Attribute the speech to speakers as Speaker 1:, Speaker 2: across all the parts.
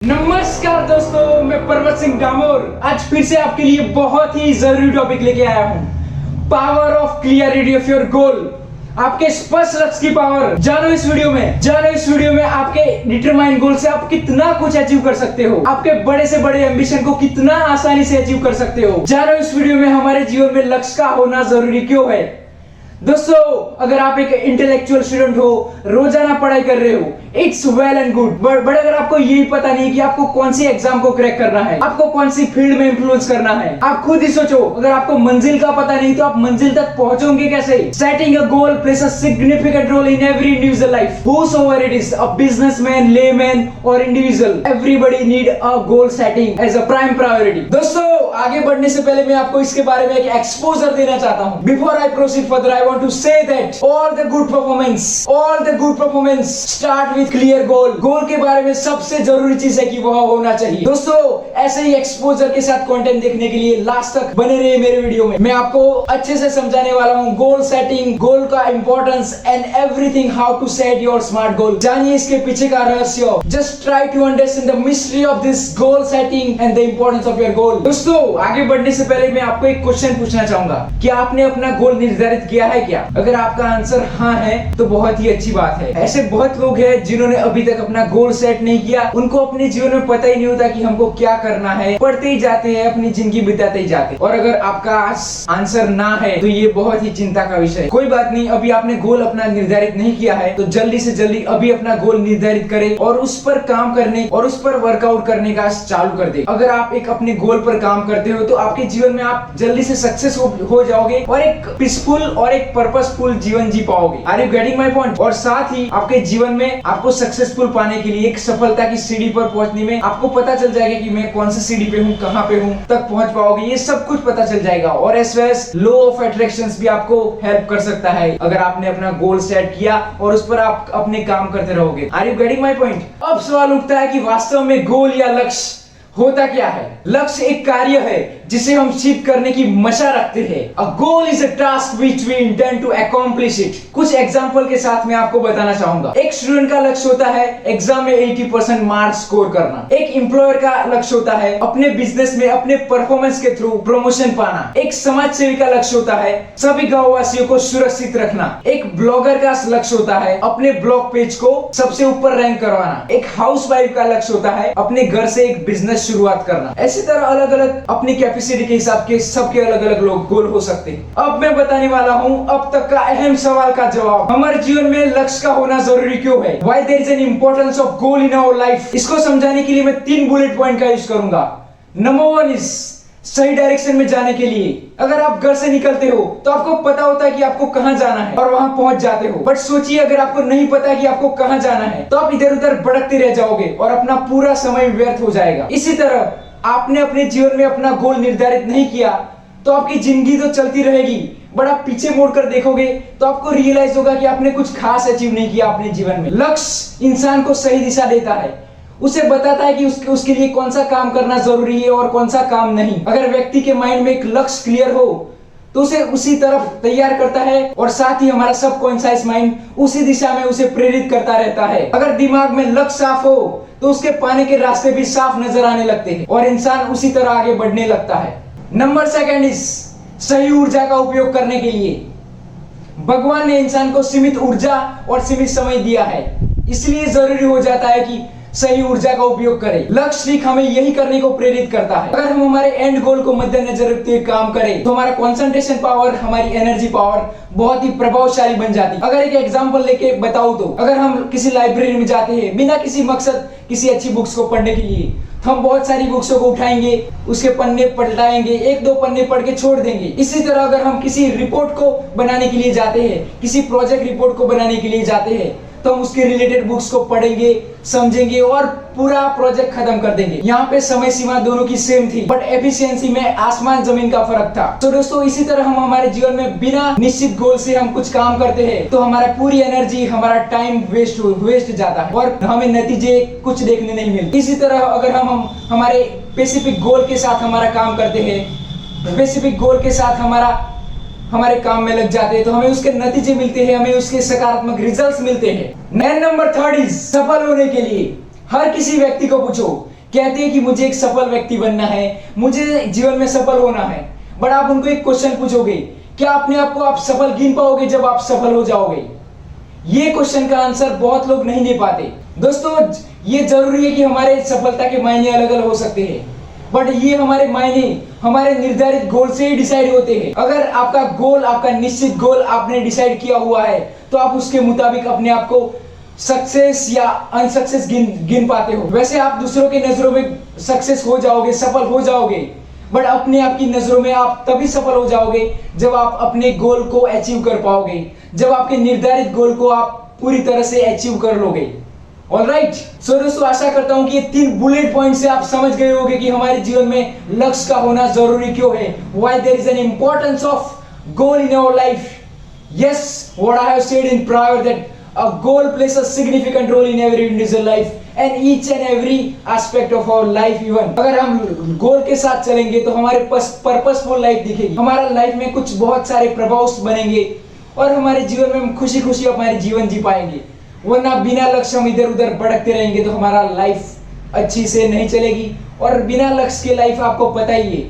Speaker 1: नमस्कार दोस्तों, मैं पर्वत सिंह डामोर आज फिर से आपके लिए बहुत ही जरूरी टॉपिक लेके आया हूँ। Power of clarity of your गोल, आपके स्पष्ट लक्ष्य की पावर। जानो इस वीडियो में आपके डिटरमाइन गोल से आप कितना कुछ अचीव कर सकते हो, आपके बड़े से बड़े एम्बिशन को कितना आसानी से अचीव कर सकते हो। जानो इस वीडियो में हमारे जीवन में लक्ष्य का होना जरूरी क्यों है। दोस्तों, अगर आप एक इंटेलेक्चुअल स्टूडेंट हो, रोजाना पढ़ाई कर रहे हो, it's well and good, but अगर आपको यही पता नहीं कि आपको कौन सी एग्जाम को क्रैक करना है, आपको कौन सी फील्ड में इंफ्लुएंस करना है, आप खुद ही सोचो। अगर आपको मंजिल का पता नहीं तो आप मंजिल तक पहुंचोगे कैसे। Setting a goal place a significant role in every individual life, whosoever it is, a businessman, layman or individual, everybody need a goal setting as a prime priority। दोस्तों, आगे बढ़ने से पहले मैं आपको इसके बारे में एक एक्सपोजर देना चाहता हूं। Before I proceed further, I want to say that all the good performance start with clear goal। गोल के बारे में सबसे जरूरी चीज है कि वह होना चाहिए। दोस्तों, ऐसे ही एक्सपोजर के साथ कंटेंट देखने के लिए लास्ट तक बने रहिए मेरे वीडियो में। मैं आपको अच्छे से समझाने वाला हूँ गोल सेटिंग, गोल का importance and everything, how to set your smart goal. जानिए इसके पीछे का रहस्य। Just try to understand the mystery of this goal setting and the importance of your goal. दोस्तों, आगे बढ़ने से पहले मैं आपको एक क्वेश्चन पूछना चाहूंगा कि आपने अपना गोल निर्धारित किया है क्या। अगर आपका आंसर हाँ है तो बहुत ही अच्छी बात है। ऐसे बहुत लोग हैं जिन्होंने अभी तक अपना गोल सेट नहीं किया, उनको अपने जीवन में पता ही नहीं होता कि हमको क्या करना है, पढ़ते ही जाते हैं, अपनी जिंदगी बिताते ही जाते। और अगर आपका आंसर ना है तो ये बहुत ही चिंता का विषय है। कोई बात नहीं, अभी आपने गोल अपना निर्धारित नहीं किया है तो जल्दी से जल्दी अभी अपना गोल निर्धारित करें और उस पर काम करने और उस पर वर्कआउट करने का चालू कर दे। अगर आप एक अपने गोल पर काम करते हो तो आपके जीवन में आप जल्दी से सक्सेस हो जाओगे और एक पीसफुल और एक पर्पसफुल जीवन जी पाओगे। Are you getting my point. और साथ ही आपके जीवन में आपको सक्सेसफुल पाने के लिए, एक सफलता की सीढ़ी पर पहुंचने में आपको पता चल जाएगा कि मैं कौन सी सीढ़ी पे हूँ, कहाँ पे हूँ, तक पहुंच पाओगे, ये सब कुछ पता चल जाएगा। और as well as law of attractions भी आपको हेल्प कर सकता है अगर आपने अपना गोल सेट किया और उस पर आप अपने काम करते रहोगे। Are you getting my point. अब सवाल उठता है कि वास्तव में गोल या लक्ष्य होता क्या है। लक्ष्य एक कार्य है जिसे हम सिद्ध करने की मशा रखते हैं। A goal is a task which we intend to accomplish it. कुछ एग्जांपल के साथ मैं आपको बताना चाहूंगा। एक स्टूडेंट का लक्ष्य होता है एग्जाम में 80% मार्क्स स्कोर करना। एक एम्प्लॉयर का लक्ष्य होता है अपने बिजनेस में अपने परफॉर्मेंस के थ्रू प्रमोशन पाना। एक समाज सेवी का लक्ष्य होता है सभी गाँव वासियों को सुरक्षित रखना। एक ब्लॉगर का लक्ष्य होता है अपने ब्लॉग पेज को सबसे ऊपर रैंक करवाना। एक हाउसवाइफ का लक्ष्य होता है अपने घर से एक बिजनेस शुरुआत करना। ऐसी तरह अलग अलग अपनी कैपेसिटी के हिसाब के सबके अलग अलग लोग गोल हो सकते हैं। अब मैं बताने वाला हूं अब तक का अहम सवाल का जवाब। हमारे जीवन में लक्ष्य का होना जरूरी क्यों है। Why there is an importance of goal in our life। इसको समझाने के लिए मैं 3 बुलेट पॉइंट का यूज करूंगा। नंबर 1 इज सही डायरेक्शन में जाने के लिए। अगर आप घर से निकलते हो तो आपको पता होता है कि आपको कहां जाना है और वहां पहुंच जाते हो। बट सोचिए, अगर आपको नहीं पता कि आपको कहां जाना है तो आप इधर उधर भटकते रह जाओगे और अपना पूरा समय व्यर्थ हो जाएगा। इसी तरह आपने अपने जीवन में अपना गोल निर्धारित नहीं किया तो आपकी जिंदगी तो चलती रहेगी, बट आप पीछे मुड़कर देखोगे तो आपको रियलाइज होगा कि आपने कुछ खास अचीव नहीं किया अपने जीवन में। लक्ष्य इंसान को सही दिशा देता है, उसे बताता है कि उसके लिए कौन सा काम करना जरूरी है और कौन सा काम नहीं। अगर व्यक्ति के माइंड में एक लक्ष्य क्लियर हो तो उसे उसी तरफ तैयार करता है और साथ ही हमारा सबकॉन्शियस माइंड उसी दिशा में उसे प्रेरित करता रहता है। अगर दिमाग में लक्ष्य साफ हो तो उसके पाने के रास्ते भी साफ नजर आने लगते हैं और इंसान उसी तरह आगे बढ़ने लगता है। नंबर 2 इज सही ऊर्जा का उपयोग करने के लिए। भगवान ने इंसान को सीमित ऊर्जा और सीमित समय दिया है, इसलिए जरूरी हो जाता है कि सही ऊर्जा का उपयोग करें। लक्ष्य ठीक हमें यही करने को प्रेरित करता है। अगर हम हमारे एंड गोल को मद्देनजर रखते हुए काम करें तो हमारा कंसंट्रेशन पावर, हमारी एनर्जी पावर बहुत ही प्रभावशाली बन जाती है। अगर एक एग्जांपल लेके बताऊं तो अगर हम किसी लाइब्रेरी में जाते हैं बिना किसी मकसद किसी अच्छी बुक्स को पढ़ने के लिए, तो हम बहुत सारी बुक्सों को उठाएंगे, उसके पन्ने पलटाएंगे, 1-2 पन्ने पढ़ के छोड़ देंगे। इसी तरह अगर हम किसी रिपोर्ट को बनाने के लिए जाते हैं, किसी प्रोजेक्ट रिपोर्ट को बनाने के लिए जाते हैं, तो हम उसके रिलेटेड बुक्स को पढ़ेंगे, समझेंगे और पूरा प्रोजेक्ट खत्म कर देंगे। यहाँ पे समय सीमा दोनों की सेम थी, बट एफिशिएंसी में आसमान जमीन का फर्क था। तो दोस्तों, इसी तरह हम हमारे जीवन में बिना निश्चित गोल से हम कुछ काम करते हैं तो हमारा पूरी एनर्जी, हमारा टाइम वेस्ट जाता है और हमें नतीजे कुछ देखने नहीं मिलते। इसी तरह अगर हम हमारे स्पेसिफिक गोल के साथ हमारा काम करते हैं, स्पेसिफिक गोल के साथ हमारे काम में लग जाते हैं तो हमें उसके नतीजे मिलते हैं, हमें उसके सकारात्मक रिजल्ट्स मिलते हैं। नंबर 3 इज सफल होने के लिए हर किसी व्यक्ति को पूछो कहते हैं कि मुझे एक सफल व्यक्ति बनना है, मुझे जीवन में सफल होना है, बट आप उनको एक क्वेश्चन पूछोगे, क्या अपने आप को आप सफल गिन पाओगे जब आप सफल हो जाओगे? ये क्वेश्चन का आंसर बहुत लोग नहीं दे पाते। दोस्तों, ये जरूरी है कि हमारे सफलता के मायने अलग अलग हो सकते हैं, बट ये हमारे मायने हमारे निर्धारित गोल से ही डिसाइड होते हैं। अगर आपका गोल, आपका निश्चित गोल आपने डिसाइड किया हुआ है, तो आप उसके मुताबिक अपने आप को सक्सेस या अनसक्सेस गिन पाते हो। वैसे आप दूसरों की नजरों में सक्सेस हो जाओगे, सफल हो जाओगे, बट अपने आप की नजरों में आप तभी सफल हो जाओगे जब आप अपने गोल को अचीव कर पाओगे, जब आपके निर्धारित गोल को आप पूरी तरह से अचीव कर लोगे। ऑलराइट, सो दोस्तों, आशा करता हूं कि ये 3 बुलेट पॉइंट से आप समझ गए होंगे कि हमारे जीवन में लक्ष्य का होना जरूरी क्यों है। Why there is an importance of goal in our life. Yes, what I have said in prior that a goal plays a significant role in every individual life and each and every aspect of our life even। अगर हम गोल के साथ चलेंगे तो हमारे purposeful life दिखेगी, हमारा life में कुछ बहुत सारे प्रभाव बनेंगे और हमारे जीवन में हम खुशी खुशी हमारे जीवन जी पाएंगे। वरना बिना लक्ष्य हम इधर उधर भटकते रहेंगे तो हमारा लाइफ अच्छी से नहीं चलेगी। और बिना लक्ष्य के लाइफ आपको पता ही है,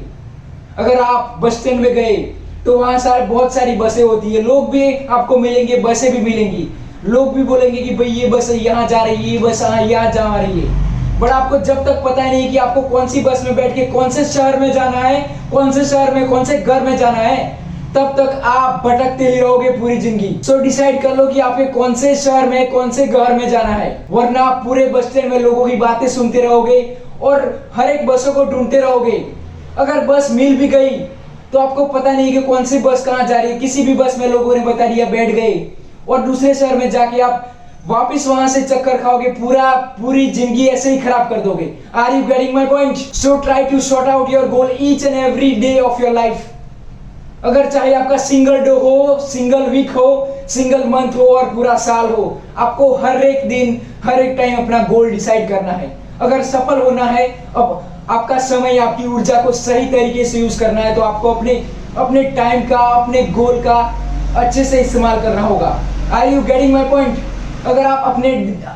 Speaker 1: अगर आप बस स्टैंड में गए तो वहां बहुत सारी बसें होती है, लोग भी आपको मिलेंगे, बसें भी मिलेंगी, लोग भी बोलेंगे कि भाई ये बस यहाँ जा रही है, ये बस यहाँ जा रही है, बट आपको जब तक पता ही नहीं कि आपको कौन सी बस में बैठ के कौन से शहर में जाना है, कौन से शहर में कौन से घर में जाना है, तब तक आप भटकते ही रहोगे पूरी जिंदगी। सो डिसाइड कर लो कि आपके कौन से शहर में कौन से घर में जाना है, वरना आप पूरे बस स्टैंड में लोगों की बातें सुनते रहोगे और हर एक बसों को ढूंढते रहोगे। अगर बस मिल भी गई तो आपको पता नहीं कि कौन सी बस कहाँ जा रही है, किसी भी बस में लोगों ने बता दिया, बैठ गए और दूसरे शहर में जाके आप वापस वहां से चक्कर खाओगे, पूरी जिंदगी ऐसे ही खराब कर दोगे। Are you getting my point? So try to sort out your goal each and every day of your life. अगर चाहे आपका सिंगल डे हो, सिंगल वीक हो, सिंगल मंथ हो और पूरा साल हो, आपको हर एक दिन हर एक टाइम अपना गोल डिसाइड करना है। अगर सफल होना है, अब आपका समय, आपकी ऊर्जा को सही तरीके से यूज करना है, तो आपको अपने टाइम का, अपने गोल का अच्छे से इस्तेमाल करना होगा। Are you getting my point? अगर आप अपने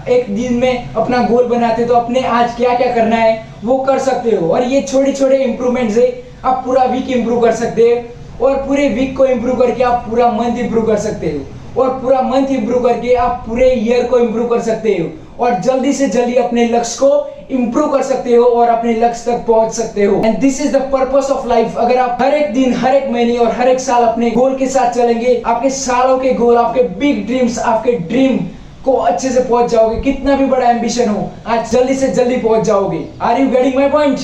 Speaker 1: एक दिन में अपना गोल बनाते तो अपने आज क्या क्या करना है वो कर सकते हो, और ये छोटे छोटे इंप्रूवमेंट से आप पूरा वीक इंप्रूव कर सकते हो, और पूरे वीक को इंप्रूव करके आप पूरा मंथ इंप्रूव कर सकते हो, और पूरा मंथ इंप्रूव करके आप पूरे ईयर को इंप्रूव कर सकते हो, और जल्दी से जल्दी अपने लक्ष्य को इंप्रूव कर सकते हो और अपने लक्ष्य तक पहुंच सकते हो। And this is the purpose of life. अगर आप हर एक दिन, हर एक महीने और हर एक साल अपने गोल के साथ चलेंगे, आपके सालों के गोल, आपके बिग ड्रीम्स, आपके ड्रीम को अच्छे से पहुंच जाओगे। कितना भी बड़ा एम्बिशन हो, आज जल्दी से जल्दी पहुंच जाओगे। Are you getting my point?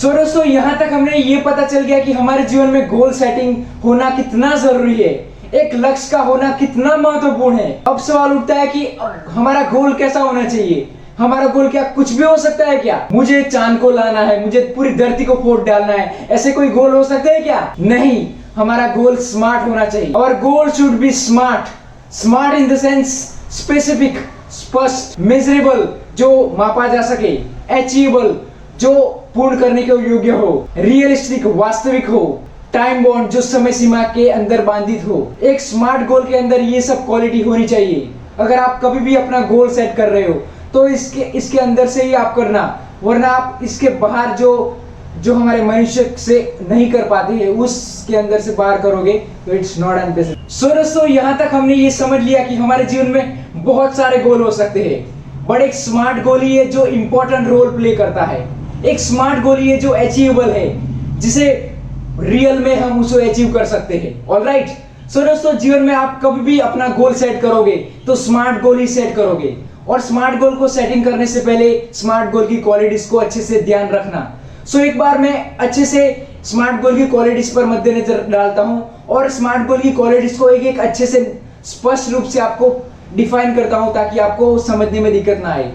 Speaker 1: So दोस्तों, यहाँ तक हमने ये पता चल गया कि हमारे जीवन में गोल सेटिंग होना कितना जरूरी है, एक लक्ष्य का होना कितना महत्वपूर्ण है। अब सवाल उठता है कि हमारा गोल कैसा होना चाहिए? हमारा गोल क्या कुछ भी हो सकता है क्या? मुझे चांद को लाना है, मुझे पूरी धरती को फोड़ डालना है, ऐसे कोई गोल हो सकते हैं क्या? नहीं, हमारा गोल स्मार्ट होना चाहिए। और goal should be smart. Smart in the sense specific, स्पष्ट, मेजरेबल, जो मापा जा सके, अचीवेबल, जो पूर्ण करने के योग्य हो, रियलिस्टिक, वास्तविक हो, टाइम बाउंड, जो समय सीमा के अंदर बांधित हो। एक स्मार्ट गोल के अंदर ये सब क्वालिटी होनी चाहिए। अगर आप कभी भी अपना गोल सेट कर रहे हो तो इसके अंदर से ही आप करना, वरना आप इसके बाहर जो हमारे मनुष्य से नहीं कर पाते हैं उसके अंदर से बाहर करोगे तो इट्स नॉट एन बिजनेस। सो दोस्तों, यहाँ तक हमने ये समझ लिया कि हमारे जीवन में बहुत सारे गोल हो सकते हैं, बट एक स्मार्ट गोल ही है जो इंपॉर्टेंट रोल प्ले करता है। एक स्मार्ट गोल ही है जो अचीवेबल है, जिसे रियल में हम उसे अचीव कर सकते हैं। ऑलराइट, सो दोस्तों, जीवन में आप कभी भी अपना गोल सेट करोगे तो स्मार्ट गोल ही सेट करोगे, और स्मार्ट गोल को सेटिंग करने से पहले स्मार्ट गोल की क्वालिटीज को अच्छे से ध्यान रखना। सो एक बार मैं अच्छे से स्मार्ट गोल की क्वालिटीज पर मद्देनजर डालता हूं और स्मार्ट गोल की क्वालिटीज को एक अच्छे से स्पष्ट रूप से आपको डिफाइन करता हूं ताकि आपको समझने में दिक्कत ना आए।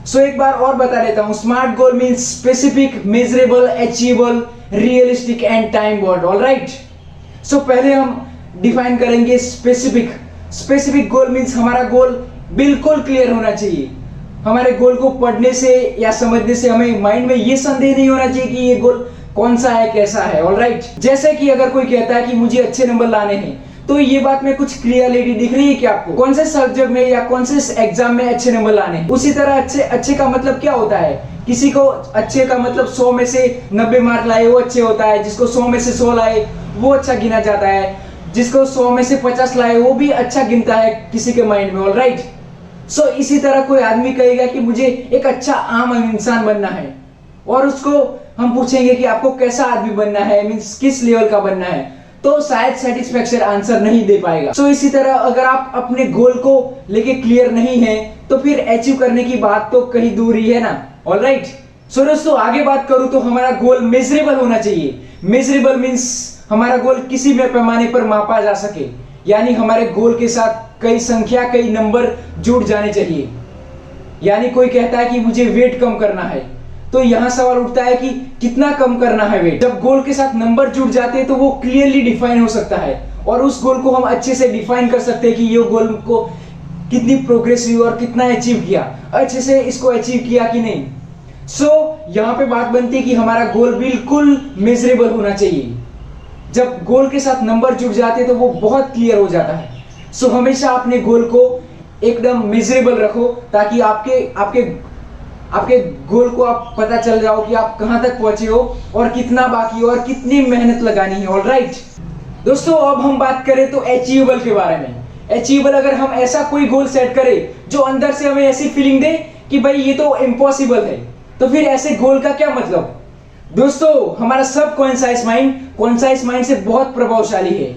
Speaker 1: सो एक बार और बता देता हूं, smart goal means specific, measurable, achievable, realistic and time bound. Alright, so पहले हम डिफाइन करेंगे स्पेसिफिक। स्पेसिफिक गोल मींस हमारा गोल बिल्कुल क्लियर होना चाहिए। हमारे गोल को पढ़ने से या समझने से हमें माइंड में ये संदेह नहीं होना चाहिए कि ये गोल कौन सा है, कैसा है। ऑलराइट, जैसे कि अगर कोई कहता है कि मुझे अच्छे नंबर लाने हैं, तो ये बात में कुछ क्लियरिटी दिख रही है कि आपको कौन से सब्जेक्ट में या कौन से एग्जाम में अच्छे नंबर लाने हैं। उसी तरह अच्छे का मतलब क्या होता है किसी को अच्छे का मतलब 100 में से 90 मार्क लाए वो अच्छे होता है, जिसको 100 में से 100 लाए वो अच्छा गिना जाता है, जिसको 100 में से 50 लाए वो भी अच्छा गिनता है किसी के माइंड में। ऑलराइट, सो इसी तरह कोई आदमी कहेगा कि मुझे एक अच्छा आम इंसान बनना है, और उसको हम पूछेंगे कि आपको कैसा आदमी बनना है, मीन्स किस लेवल का बनना है, तो शायद सेटिस्फैक्शन आंसर नहीं दे पाएगा। सो इसी तरह अगर आप अपने गोल को लेके क्लियर नहीं है तो फिर अचीव करने की बात तो कहीं दूर ही है ना। ऑलराइट, सो दोस्तों आगे बात करूं तो हमारा गोल मेजरेबल होना चाहिए। मेजरेबल मीन्स हमारा गोल किसी में पैमाने पर मापा जा सके, यानी हमारे गोल के साथ कई संख्या कई नंबर जुड़ जाने चाहिए। यानी कोई कहता है कि मुझे वेट कम करना है, तो यहां सवाल उठता है कि कितना कम करना है वेट। जब गोल के साथ नंबर जुड़ जाते हैं तो वो क्लियरली डिफाइन हो सकता है, और उस गोल को हम अच्छे से डिफाइन कर सकते हैं कि ये गोल को कितनी प्रोग्रेस हुई और कितना अचीव किया, अच्छे से इसको अचीव किया कि नहीं। सो यहाँ पे बात बनती है कि हमारा गोल बिल्कुल मेजरेबल होना चाहिए। जब गोल के साथ नंबर जुड़ जाते हैं तो वो बहुत क्लियर हो जाता है। सो हमेशा अपने गोल को एकदम मेजरेबल रखो, ताकि आपके गोल को आप पता चल जाओ कि आप कहां तक पहुंचे हो और कितना बाकी हो और कितनी मेहनत लगानी है। ऑलराइट दोस्तों, अब हम बात करें तो अचीवेबल के बारे में। अचीवेबल, अगर हम ऐसा कोई गोल सेट करें जो अंदर से हमें ऐसी फीलिंग दे कि भाई ये तो इम्पॉसिबल है, तो फिर ऐसे गोल का क्या मतलब। दोस्तों हमारा सब कॉन्शियस माइंड से बहुत प्रभावशाली है।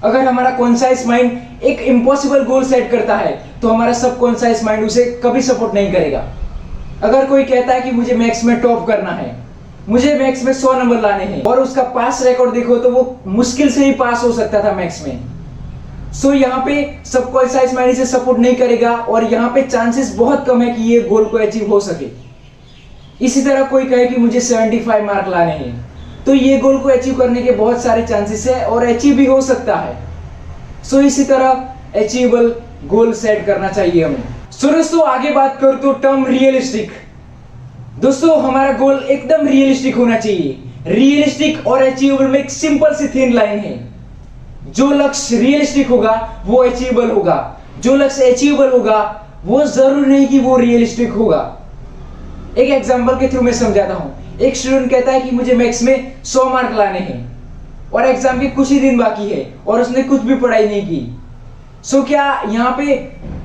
Speaker 1: अगर हमारा कॉन्शियस माइंड एक इम्पॉसिबल गोल सेट करता है तो हमारा सब कॉन्शियस माइंड उसे कभी सपोर्ट नहीं करेगा। अगर कोई कहता है कि मुझे मैथ्स में टॉप करना है, मुझे मैथ्स में 100 नंबर लाने हैं, और उसका पास रिकॉर्ड देखो तो वो मुश्किल से ही पास हो सकता था मैथ्स में। सो यहाँ पे सबकॉन्शियस माइंड से सपोर्ट नहीं करेगा, और यहाँ पे चांसेस बहुत कम है कि ये गोल को अचीव हो सके। इसी तरह कोई कहे कि मुझे 75 मार्क लाने हैं, तो ये गोल को अचीव करने के बहुत सारे चांसेस है और अचीव भी हो सकता है। सो इसी तरह अचीवेबल गोल सेट करना चाहिए हमें। सो दोस्तों आगे बात करूं तो टर्म रियलिस्टिक। दोस्तों हमारा गोल एकदम रियलिस्टिक होना चाहिए। रियलिस्टिक और अचीवेबल में एक सिंपल सी थिन लाइन है। जो लक्ष्य रियलिस्टिक होगा वो अचीवेबल होगा, जो लक्ष्य अचीवेबल होगा वो जरूर नहीं कि वो रियलिस्टिक होगा। एक एग्जांपल के थ्रू मैं समझाता हूं। एक स्टूडेंट कहता है कि मुझे मैथ्स में 100 मार्क लाने हैं और एग्जाम के कुछ ही दिन बाकी है और उसने कुछ भी पढ़ाई नहीं की। सो क्या यहाँ पे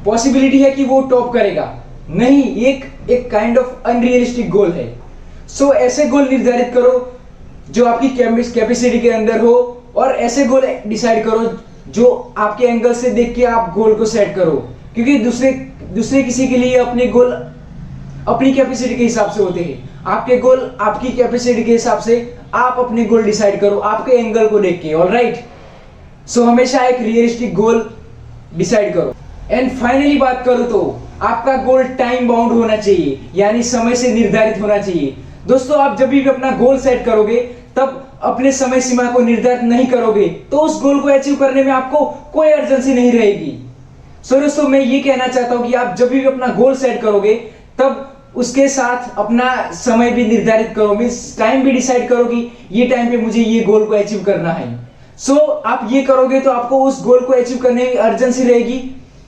Speaker 1: पॉसिबिलिटी है कि वो टॉप करेगा? नहीं, एक काइंड ऑफ अनरियलिस्टिक गोल है। सो ऐसे गोल निर्धारित करो जो आपकी कैपेसिटी के अंदर हो, और ऐसे गोल डिसाइड करो जो आपके एंगल से देख के आप गोल को सेट करो, क्योंकि दूसरे किसी के लिए अपने गोल अपनी कैपेसिटी के हिसाब से होते हैं। आपके गोल आपकी कैपेसिटी के हिसाब से आप अपने गोल डिसाइड करो, आपके एंगल को देख के। ऑलराइट, सो हमेशा एक रियलिस्टिक गोल डिसाइड करो। एंड फाइनली बात करूं तो आपका गोल टाइम बाउंड होना चाहिए, यानी समय से निर्धारित होना चाहिए। दोस्तों आप जब भी अपना गोल सेट करोगे तब अपने समय सीमा को निर्धारित नहीं करोगे तो उस गोल को अचीव करने में आपको कोई अर्जेंसी नहीं रहेगी। सो दोस्तों मैं ये कहना चाहता हूं कि आप जब भी अपना गोल सेट करोगे तब उसके साथ अपना समय भी निर्धारित करो, मींस टाइम भी डिसाइड करो कि ये टाइम पे मुझे ये गोल को अचीव करना है। सो आप ये करोगे तो आपको उस गोल को अचीव करने में अर्जेंसी रहेगी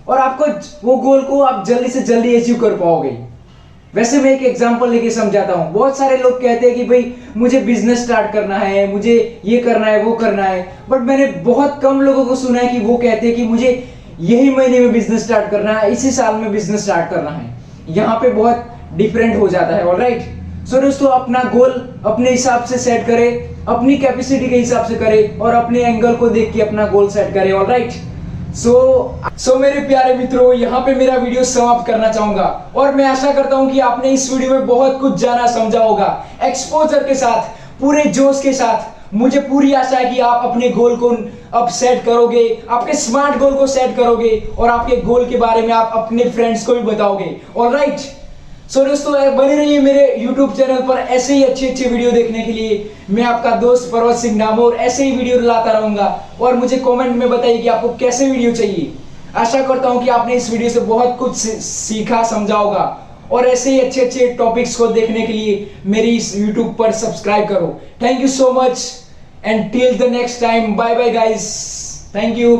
Speaker 1: और आपको वो गोल को आप जल्दी से जल्दी अचीव कर पाओगे। वैसे मैं एक एग्जांपल लेके समझाता हूँ। बहुत सारे लोग कहते हैं कि भाई मुझे बिजनेस स्टार्ट करना है, मुझे ये करना है वो करना है, बट मैंने बहुत कम लोगों को सुना है कि वो कहते हैं कि मुझे यही महीने में बिजनेस स्टार्ट करना है, इसी साल में बिजनेस स्टार्ट करना है। यहाँ पे बहुत डिफरेंट हो जाता है। ऑलराइट, सो दोस्तों अपना गोल अपने हिसाब से सेट करें, अपनी कैपेसिटी के हिसाब से करें और अपने एंगल को देख के अपना गोल सेट करें। ऑलराइट, सो मेरे प्यारे मित्रों, यहाँ पे मेरा वीडियो समाप्त करना चाहूंगा और मैं आशा करता हूँ कि आपने इस वीडियो में बहुत कुछ जाना समझा होगा। एक्सपोजर के साथ, पूरे जोश के साथ मुझे पूरी आशा है कि आप अपने गोल को अब सेट करोगे, आपके स्मार्ट गोल को सेट करोगे और आपके गोल के बारे में आप अपने फ्रेंड्स को भी बताओगे। ऑलराइट, सो दोस्तों बने रहिए मेरे YouTube चैनल पर ऐसे ही अच्छे वीडियो देखने के लिए। मैं आपका दोस्त पर्वत सिंह डामोर ऐसे ही वीडियो लाता रहूंगा और मुझे कमेंट में बताइए कि आपको कैसे वीडियो चाहिए। आशा करता हूं कि आपने इस वीडियो से बहुत कुछ सीखा समझा होगा और ऐसे ही अच्छे टॉपिक्स को देखने के लिए मेरी इस YouTube पर सब्सक्राइब करो। Thank you so much and till the next time, bye bye guys, thank you.